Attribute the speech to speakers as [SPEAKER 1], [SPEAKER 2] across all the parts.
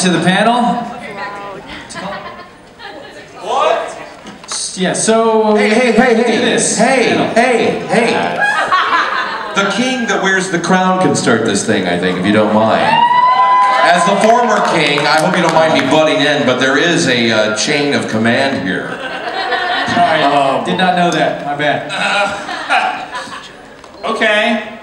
[SPEAKER 1] to the panel.
[SPEAKER 2] What?
[SPEAKER 1] Yeah, so...
[SPEAKER 3] Hey. The king that wears the crown can start this thing, I think, if you don't mind. As the former king, I hope you don't mind me butting in, but there is a chain of command here.
[SPEAKER 1] Sorry, did not know that. My bad.
[SPEAKER 2] Okay.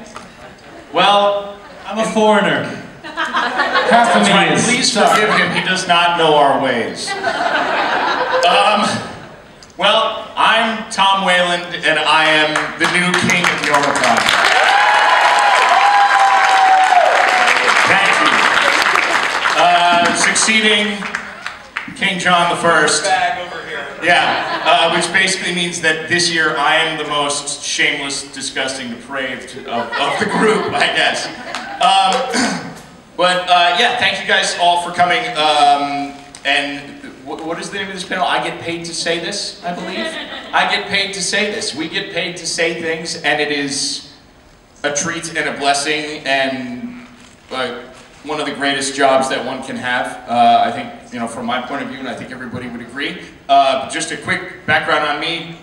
[SPEAKER 2] Well,
[SPEAKER 1] I'm a foreigner. Half of me is.
[SPEAKER 2] Please forgive him, he does not know our ways. Well, I'm Tom Wayland, and I am the new king of Yomicon. Thank you. Succeeding King John I.
[SPEAKER 4] Bag over here.
[SPEAKER 2] Yeah, which basically means that this year I am the most shameless, disgusting, depraved of the group, I guess. Yeah, thank you guys all for coming. And what is the name of this panel? I get paid to say this, I believe. I get paid to say this. We get paid to say things, and it is a treat and a blessing, and one of the greatest jobs that one can have. I think, you know, from my point of view, and I think everybody would agree. Just a quick background on me.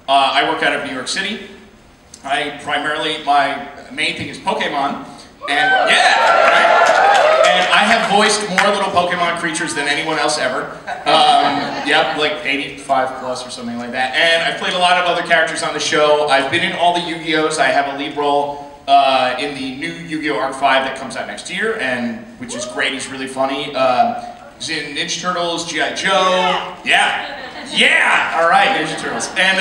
[SPEAKER 2] I work out of New York City. My main thing is Pokemon. And yeah, right? And I have voiced more little Pokemon creatures than anyone else ever. Yep, like 85 plus or something like that. And I've played a lot of other characters on the show. I've been in all the Yu-Gi-Ohs. I have a lead role in the new Yu-Gi-Oh! Arc 5 that comes out next year, and which is great. He's really funny. He's in Ninja Turtles, G.I. Joe. Yeah. All right, Ninja Turtles. And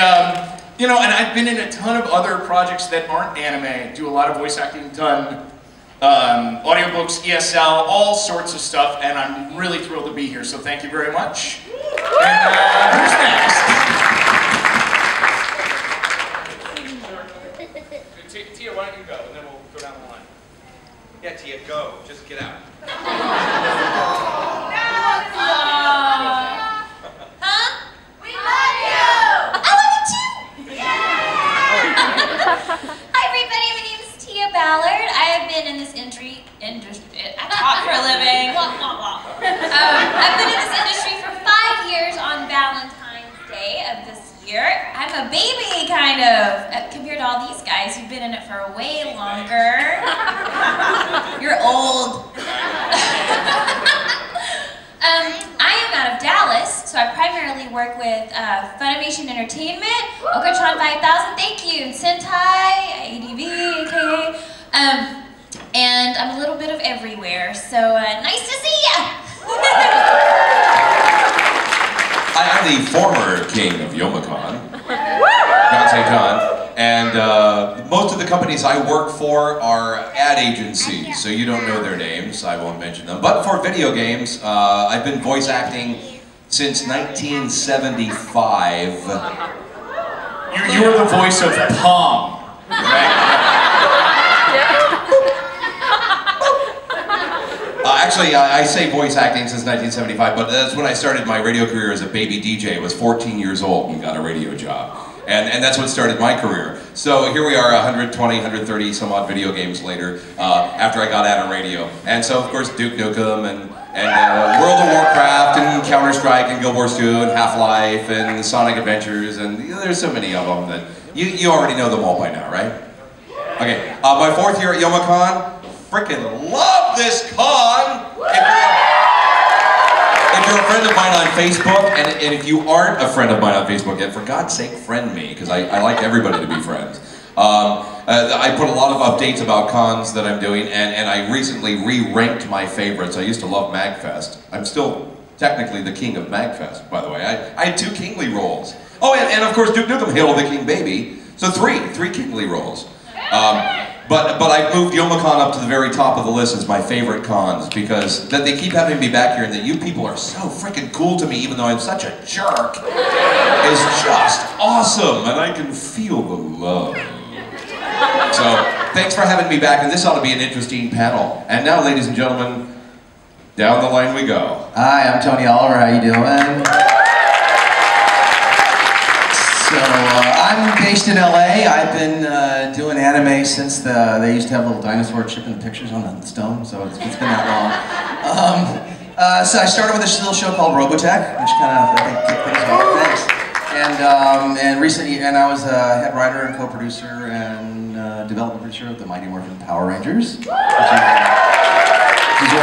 [SPEAKER 2] you know, and I've been in a ton of other projects that aren't anime. Do a lot of voice acting, done audiobooks, ESL, all sorts of stuff, and I'm really thrilled to be here, so thank you very much. And who's next?
[SPEAKER 4] Tia, why don't you go, and then we'll go down the line. Yeah, Tia, go. Just get out.
[SPEAKER 5] Ballard. I have been in this industry. I talk for a living. I've been in this industry for 5 years on Valentine's Day of this year. I'm a baby, kind of, compared to all these guys who've been in it for way longer. You're old. I am out of Dallas, so I primarily work with Funimation Entertainment, Okatron 5000, thank you, and Sentai, ADV, aka, and I'm a little bit of everywhere, so nice to see ya!
[SPEAKER 3] I'm the former king of Yomicon, and most of the companies I work for are ad agencies, so you don't know their names, I won't mention them. But for video games, I've been voice acting since 1975.
[SPEAKER 2] You were the voice of Pong, right?
[SPEAKER 3] Actually, I say voice acting since 1975, but that's when I started my radio career as a baby DJ. I was 14 years old and got a radio job. And that's what started my career. So here we are 120, 130 some odd video games later, after I got out of radio. And so, of course, Duke Nukem and World of Warcraft and Counter-Strike and Guild Wars 2 and Half-Life and Sonic Adventures, and there's so many of them that you already know them all by now, right? Okay, my 4th year at Yomicon. Frickin' love this con! If you're a friend of mine on Facebook, and if you aren't a friend of mine on Facebook yet, for God's sake, friend me, because I like everybody to be friends. I put a lot of updates about cons that I'm doing, and I recently re-ranked my favorites. I used to love MagFest. I'm still technically the king of MagFest, by the way. I had 2 kingly roles. Oh, and of course Duke Nukem, Hail the King Baby. So three kingly roles. But I've moved Yomicon up to the very top of the list as my favorite cons, because that they keep having me back here, and that you people are so freaking cool to me, even though I'm such a jerk, is just awesome, and I can feel the love. So, thanks for having me back, and this ought to be an interesting panel. And now, ladies and gentlemen, down the line we go.
[SPEAKER 6] Hi, I'm Tony Oliver, how you doing? So, I'm based in LA. I've been doing anime since they used to have little dinosaur chipping pictures on the stone, so it's been that long. So I started with a little show called Robotech, which kind of, I think, kicked things off. Thanks. And recently, I was a head writer and co-producer and development producer of the Mighty Morphin Power Rangers. He's wearing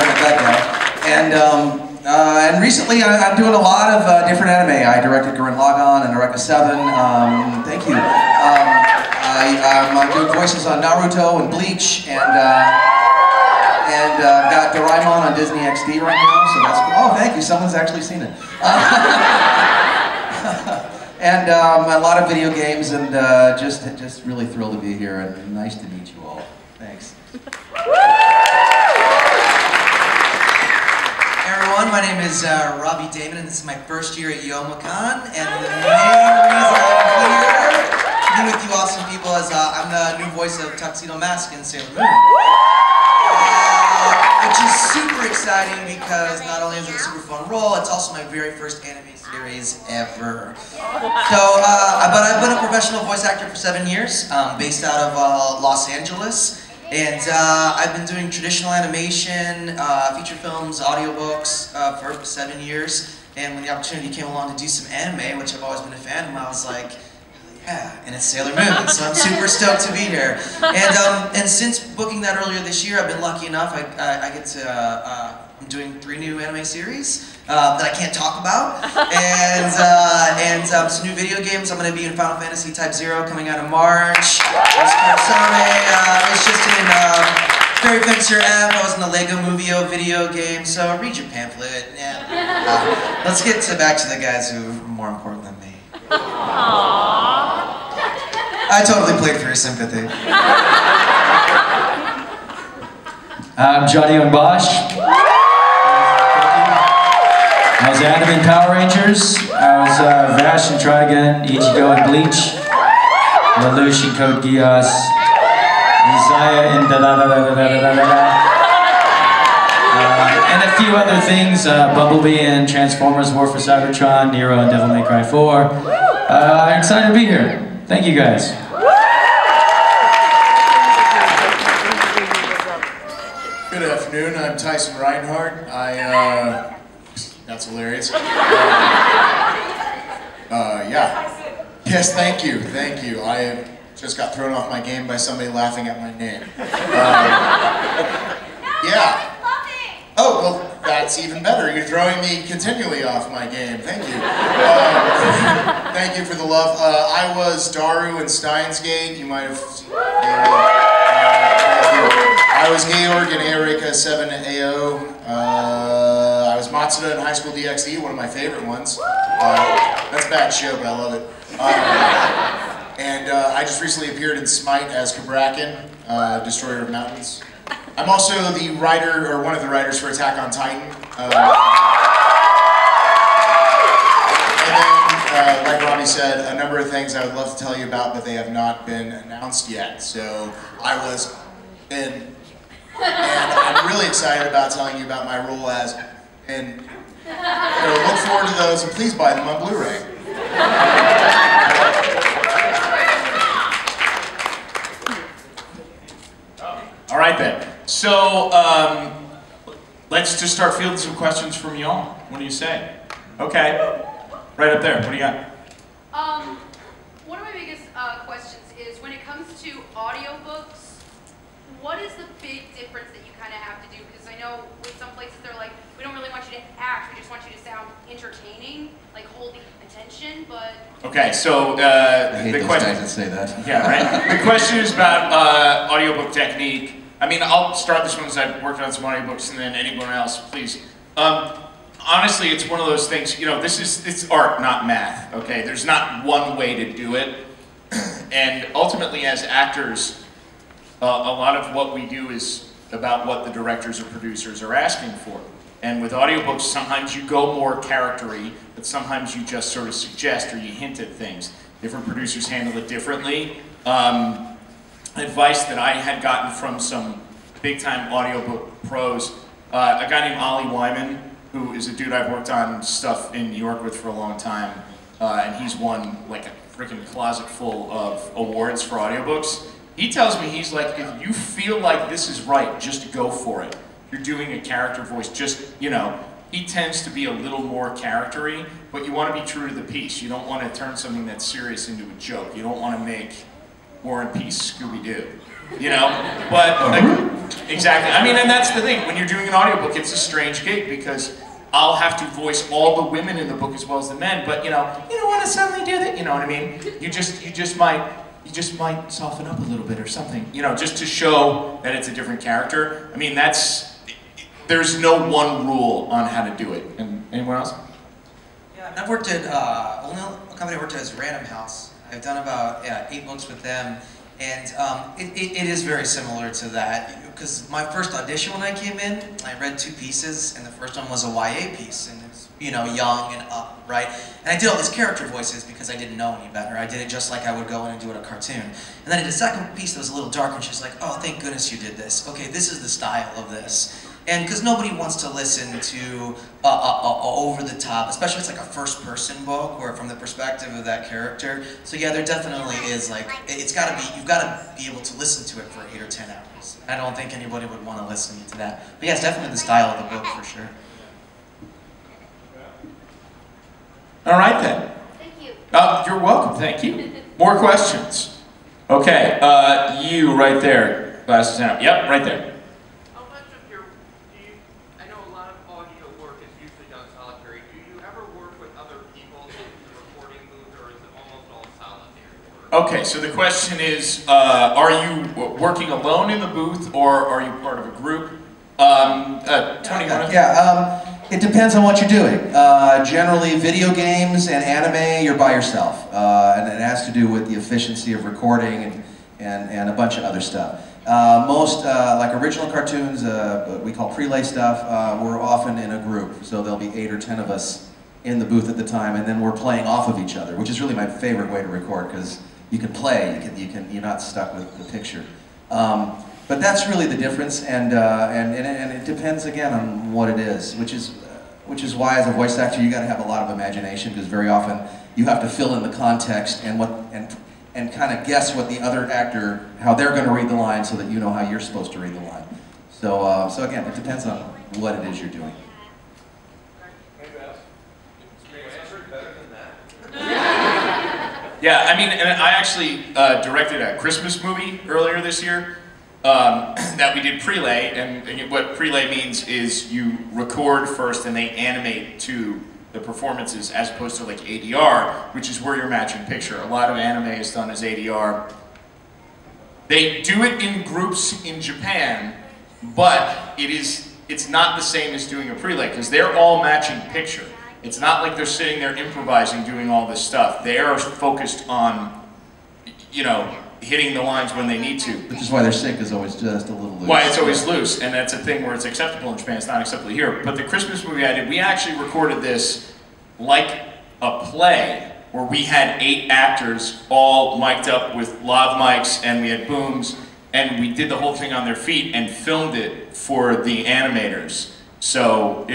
[SPEAKER 6] a gut now. And recently, I'm doing a lot of different anime. I directed Gurren Lagann and Eureka 7. Thank you. I'm doing voices on Naruto and Bleach, and I've got Daymond on Disney XD right now, so that's cool. Oh, thank you. Someone's actually seen it. And a lot of video games, and just really thrilled to be here, and nice to meet you all. Thanks.
[SPEAKER 7] Hey everyone, my name is Robbie Daymond, and this is my first year at Yong, and the main reason I'm here to be with you awesome people is I'm the new voice of Tuxedo Mask in Sailor Moon. Which is super exciting because not only is it a super fun role, it's also my very first anime series ever. So, but I've been a professional voice actor for 7 years, based out of Los Angeles. And I've been doing traditional animation, feature films, audiobooks for 7 years. And when the opportunity came along to do some anime, which I've always been a fan of, I was like, yeah, and it's Sailor Moon, so I'm super stoked to be here. And since booking that earlier this year, I've been lucky enough. I get to I'm doing 3 new anime series that I can't talk about, and some new video games. I'm going to be in Final Fantasy Type 0 coming out in March. There's Kursame. It's just in Fairy Fencer F. I was in the Lego Movie-O video game. So read your pamphlet. Yeah. Let's get back to the guys who are more important than me. I totally played for your sympathy.
[SPEAKER 8] I'm Johnny on Bosch. I was Adam in Power Rangers. I was Vash in Try Again, Ichigo in Bleach, Lelouch in Code Geass, Isaiah in Da Da Da Da Da Da Da Da Da. And a few other things, Bumblebee in Transformers War for Cybertron, Nero in Devil May Cry 4. I'm excited to be here. Thank you guys.
[SPEAKER 1] Good afternoon, I'm Tyson Rinehart. That's hilarious. Yeah. Yes, thank you. I just got thrown off my game by somebody laughing at my name. Yeah. Oh, well, that's even better. You're throwing me continually off my game. Thank you. Thank you for the love. I was Daru in Steins Gate. You might have seen I was Georg in Eureka 7 AO. I was Matsuda in High School DxD, one of my favorite ones. That's a bad show, but I love it. And I just recently appeared in Smite as Kabrakan, Destroyer of Mountains. I'm also the writer, or one of the writers for Attack on Titan. And then, like Robbie said, a number of things I would love to tell you about, but they have not been announced yet. So I was in, and I'm really excited about telling you about my role as, and look forward to those, and please buy them on Blu-ray.
[SPEAKER 2] All right then. So let's just start fielding some questions from Yong. What do you say? Okay, right up there. What do you got?
[SPEAKER 9] One of my biggest questions is when it comes to audiobooks, what is the big difference that you kind of have to do? Because I know with some places they're like, we don't really want you to act, we just want you to sound entertaining, like hold the attention, but...
[SPEAKER 2] Okay, so
[SPEAKER 6] I hate
[SPEAKER 2] the
[SPEAKER 6] those
[SPEAKER 2] question...
[SPEAKER 6] guys that say that.
[SPEAKER 2] Yeah, right? The question is about audiobook technique. I mean, I'll start this one because I've worked on some audiobooks, and then anyone else, please. Honestly, it's one of those things, you know, it's art, not math, okay? There's not one way to do it. And ultimately, as actors, a lot of what we do is about what the directors or producers are asking for. And with audiobooks, sometimes you go more character-y, but sometimes you just sort of suggest or you hint at things. Different producers handle it differently. Advice that I had gotten from some big-time audiobook pros, a guy named Ollie Wyman, who is a dude I've worked on stuff in New York with for a long time, and he's won like a freaking closet full of awards for audiobooks. He tells me, he's like, if you feel like this is right, just go for it. You're doing a character voice, just, you know, he tends to be a little more character-y, but you want to be true to the piece. You don't want to turn something that's serious into a joke. You don't want to make War and Peace Scooby-Doo, you know? But, exactly. I mean, and that's the thing. When you're doing an audiobook, it's a strange gig because I'll have to voice all the women in the book as well as the men, but, you know, you don't want to suddenly do that, you know what I mean? You just might soften up a little bit or something, you know, just to show that it's a different character. I mean, there's no one rule on how to do it. And anyone else?
[SPEAKER 7] Yeah, I've worked at, only company I worked at is Random House. I've done about 8 books with them, and it is very similar to that. Because my first audition when I came in, I read 2 pieces, and the first one was a YA piece, and it was, you know, Yong and up, right? And I did all these character voices because I didn't know any better. I did it just like I would go in and do it a cartoon. And then I did a second piece that was a little darker, and she's like, oh, thank goodness you did this. Okay, this is the style of this. And because nobody wants to listen to over the top, especially if it's like a first person book or from the perspective of that character. So yeah, there definitely is like, you've got to be able to listen to it for 8 or 10 hours. I don't think anybody would want to listen to that. But yeah, it's definitely the style of the book for sure.
[SPEAKER 2] All right then.
[SPEAKER 9] Thank you.
[SPEAKER 2] You're welcome, thank you. More questions? Okay, you right there, glasses down. Yep, right there. Okay, so the question is, are you working alone in the booth, or are you part of a group? Tony,
[SPEAKER 6] it depends on what you're doing. Generally, video games and anime, you're by yourself. And it has to do with the efficiency of recording and a bunch of other stuff. Most, like original cartoons, what we call prelay stuff, we're often in a group. So there'll be 8 or 10 of us in the booth at the time, and then we're playing off of each other, which is really my favorite way to record, because you can play, you're not stuck with the picture. But that's really the difference, and it depends again on what it is, which is why as a voice actor you got to have a lot of imagination, because very often you have to fill in the context and kind of guess what the other actor, how they're going to read the line, so that you know how you're supposed to read the line. So again, it depends on what it is you're doing.
[SPEAKER 2] Yeah, I mean, and I actually directed a Christmas movie earlier this year that we did prelay, and what prelay means is you record first and they animate to the performances as opposed to like ADR, which is where you're matching picture. A lot of anime is done as ADR. They do it in groups in Japan, but it's not the same as doing a prelay, because they're all matching picture. It's not like they're sitting there improvising, doing all this stuff. They are focused on, you know, hitting the lines when they need to.
[SPEAKER 6] Which is why their sync is always just a little loose.
[SPEAKER 2] Why it's always loose, and that's a thing where it's acceptable in Japan, it's not acceptable here. But the Christmas movie I did, we actually recorded this like a play, where we had 8 actors all mic'd up with lav mics, and we had booms, and we did the whole thing on their feet and filmed it for the animators. So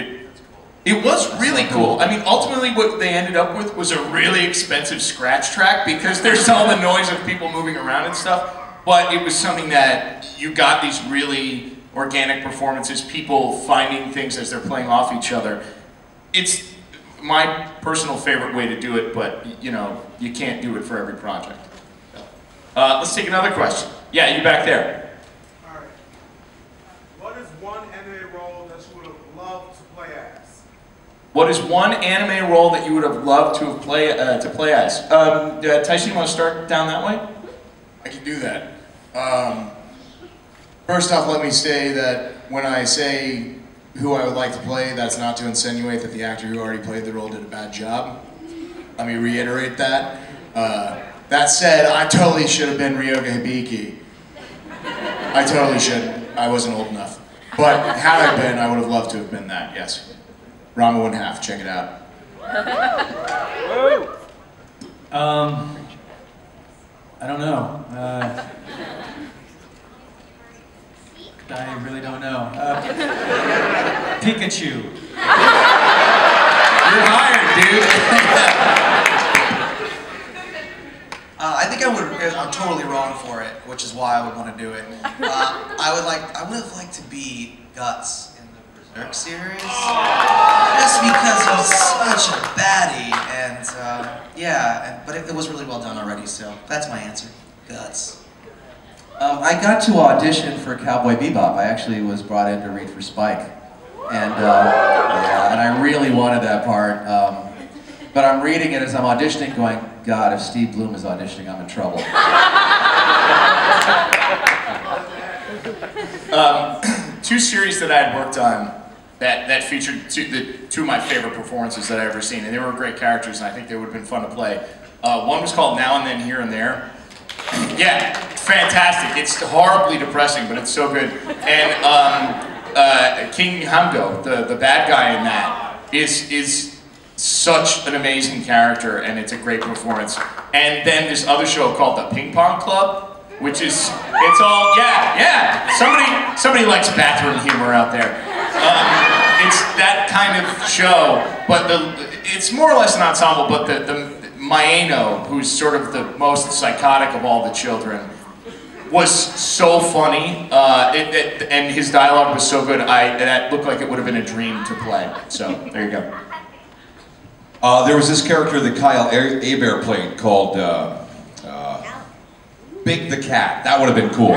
[SPEAKER 2] it was really cool. I mean, ultimately what they ended up with was a really expensive scratch track, because there's all the noise of people moving around and stuff, but it was something that you got these really organic performances, people finding things as they're playing off each other. It's my personal favorite way to do it, but you know, you can't do it for every project. Let's take another question. Yeah, you back there.
[SPEAKER 10] All right. What is one anime role that you would have loved to play as?
[SPEAKER 2] What is one anime role that you would have loved to have play as? Tyson, you want to start down that way?
[SPEAKER 1] I can do that. First off, let me say that when I say who I would like to play, that's not to insinuate that the actor who already played the role did a bad job. Let me reiterate that. That said, I totally should have been Ryoga Hibiki. I totally should. I wasn't old enough. But had I been, I would have loved to have been that, yes. Rama 1/2, check it out.
[SPEAKER 8] I don't know. I really don't know. Pikachu.
[SPEAKER 2] You're hired, dude.
[SPEAKER 7] I think I'm totally wrong for it, which is why I would want to do it. I would have liked to be Guts in the Dark series? Just because he's such a baddie, and but it was really well done already, so that's my answer. Guts.
[SPEAKER 6] I got to audition for Cowboy Bebop. I actually was brought in to read for Spike. And and I really wanted that part. But I'm reading it as I'm auditioning going, God, if Steve Bloom is auditioning, I'm in trouble.
[SPEAKER 2] Two series that I had worked on that featured two of my favorite performances that I've ever seen, and they were great characters, and I think they would have been fun to play. One was called Now and Then, Here and There. Yeah, fantastic. It's horribly depressing, but it's so good. And King Hamdo, the bad guy in that, is such an amazing character, and it's a great performance. And then this other show called The Ping Pong Club, which is, it's all, somebody likes bathroom humor out there. It's that kind of show, but it's more or less an ensemble, but the Maeno, who's sort of the most psychotic of all the children, was so funny, and his dialogue was so good, that looked like it would have been a dream to play. So, there you go.
[SPEAKER 3] There was this character that Kyle Hebert played called Big the Cat. That would have been cool.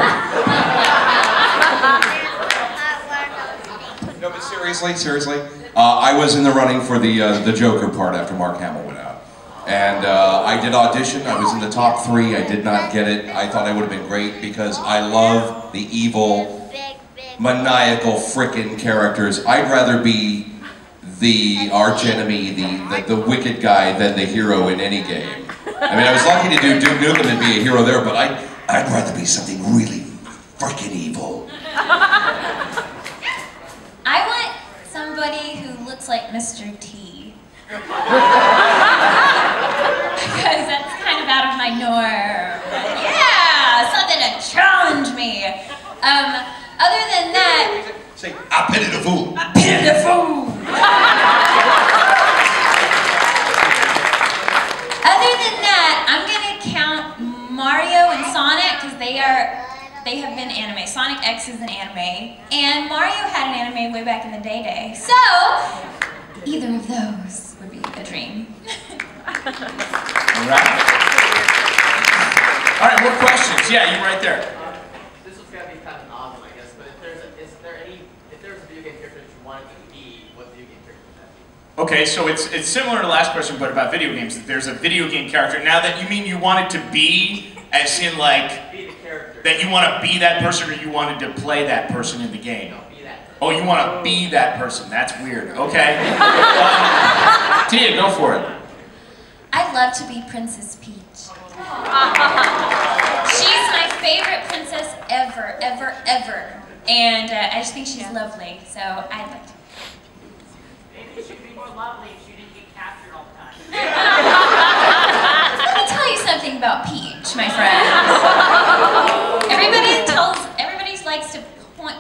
[SPEAKER 3] No, but seriously, I was in the running for the Joker part after Mark Hamill went out. And I did audition. I was in the top 3. I did not get it. I thought I would have been great because I love the evil, maniacal frickin' characters. I'd rather be the archenemy, the wicked guy than the hero in any game. I mean, I was lucky to do Duke Nukem and be a hero there, but I'd rather be something really frickin' evil.
[SPEAKER 5] I want somebody who looks like Mr. T. Because that's kind of out of my norm. Yeah, something to challenge me. Other than that...
[SPEAKER 3] Say, I pity the fool.
[SPEAKER 5] I pity the fool. Other than that, I'm gonna count Mario and Sonic because they have been anime. Sonic X is an anime, and Mario had an anime way back in the day. So, either of those would be a dream.
[SPEAKER 2] All right, more questions? Yeah, you right there.
[SPEAKER 11] This was gonna be kind of an odd one, I guess, but if there's a video game character that you wanted to be, what video game character would that be?
[SPEAKER 2] Okay, so it's similar to the last question, but about video games. There's a video game character. Now that you mean you wanted to be, as in like,
[SPEAKER 11] Be the character.
[SPEAKER 2] that you want to be that person, or you wanted to play that person in the game?
[SPEAKER 11] No, be that person.
[SPEAKER 2] Oh, you want to be that person. That's weird. Okay. Tia, go for it.
[SPEAKER 5] I'd love to be Princess Peach. She's my favorite princess ever. And I just think she's lovely, so I'd like to.
[SPEAKER 11] Maybe she'd be more lovely if she didn't get captured all the time.
[SPEAKER 5] Let me tell you something about Peach, my friends. Everybody likes to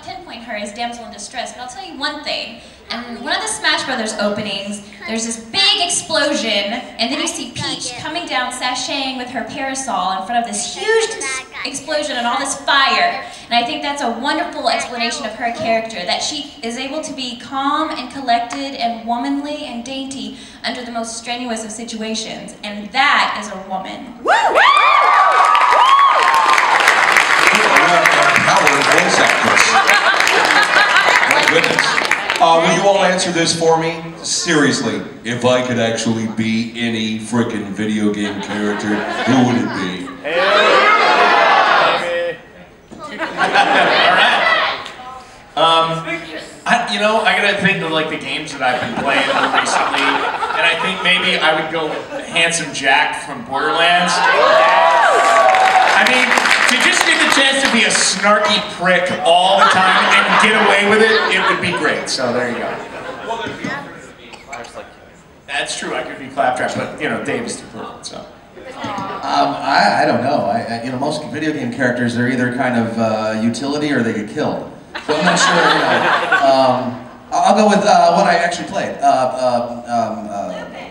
[SPEAKER 5] pinpoint her as damsel in distress, but I'll tell you one thing. In one of the Smash Brothers openings, there's this big explosion, and then you see Peach coming down, sashaying with her parasol in front of this huge explosion and all this fire. And I think that's a wonderful explanation of her character, that she is able to be calm and collected and womanly and dainty under the most strenuous of situations. And that is a woman.
[SPEAKER 3] Voice actress. My goodness. Will you all answer this for me? Seriously, if I could actually be any frickin' video game character, who would it be?
[SPEAKER 2] Alright. I gotta think of like the games that I've been playing recently, and I think maybe I would go with Handsome Jack from Borderlands. I mean, to just get the chance to be a snarky prick all the time and get away with it would be great. So there you go. That's true. I could be Claptrap, but Dave is too perfect. So.
[SPEAKER 6] I don't know. Most video game characters, they're either kind of utility or they get killed. So I'm not sure. I'll go with what I actually played.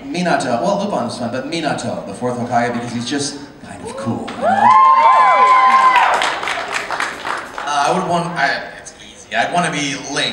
[SPEAKER 6] Minato. Well, Lupin was fun, but Minato, the 4th Hokage, because he's just kind of cool.
[SPEAKER 7] It's easy. I'd want to be Link.